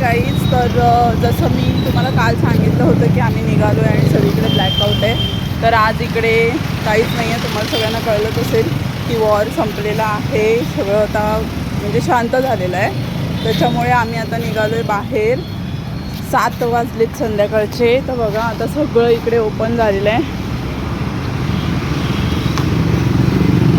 काहीच तर जसं मी तुम्हाला काल सांगितलं होतं की आम्ही निघालो आहे आणि सगळीकडे ब्लॅकआउट आहे, तर आज इकडे काहीच नाही आहे. तुम्हाला सगळ्यांना कळलंच असेल की वॉर संपलेला आहे, सगळं आता म्हणजे शांत झालेलं आहे. त्याच्यामुळे आम्ही आता निघालो आहे बाहेर. 7 वाजलेत संध्याकाळचे. तर बघा आता सगळं इकडे ओपन झालेलं आहे.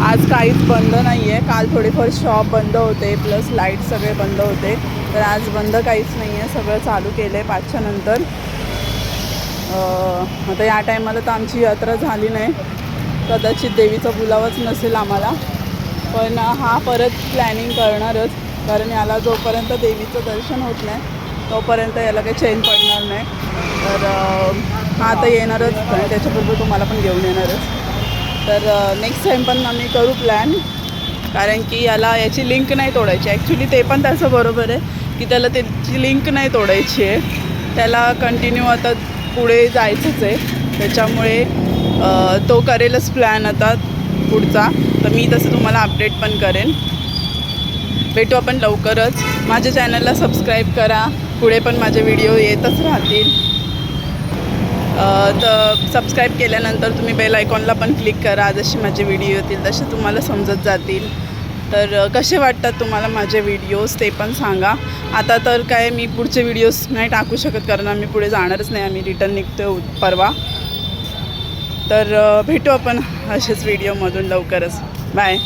आज काहीच बंद नाही आहे. काल थोडेफार शॉप बंद होते, प्लस लाईट सगळे बंद होते. तर आज बंद काहीच नाही आहे, सगळं चालू केलं आहे 5च्या नंतर. आता या टायमाला तर आमची यात्रा झाली नाही, कदाचित देवीचा बुलावाच नसेल आम्हाला. पण हा परत प्लॅनिंग करणारच, कारण याला जोपर्यंत देवीचं दर्शन होत नाही तोपर्यंत याला काही चैन पडणार नाही. तर हा आता येणारच आणि त्याच्याबरोबर तुम्हाला पण घेऊन येणारच. तर नेक्स्ट टाईम पण आम्ही करू प्लॅन, कारण की याला याची लिंक नाही तोडायची. ॲक्च्युली ते पण त्याचं बरोबर आहे की त्याला त्याची लिंक नाही तोडायची आहे, त्याला कंटिन्यू आता पुढे जायचंच आहे. त्याच्यामुळे तो करेलच प्लॅन आता पुढचा. तर मी तसं तुम्हाला अपडेट पण करेन. भेटू आपण लवकरच. माझ्या चॅनलला सबस्क्राईब करा, पुढे पण माझे व्हिडिओ येतच राहतील. तर सबस्क्राईब केल्यानंतर तुम्ही बेल आयकॉनला पण क्लिक करा, जसे माझे व्हिडिओ येतील तसे तुम्हाला समजत जातील. तर कसे वाटतात तुम्हाला माझे व्हिडिओज ते पण सांगा. आता तर काय मी पुढचे व्हिडिओज नाही टाकू शकत, कारण आम्ही पुढे जाणारच नाही, आम्ही रिटर्न निघतो परवा. तर भेटू आपण असेच व्हिडिओमधून लवकरच. बाय.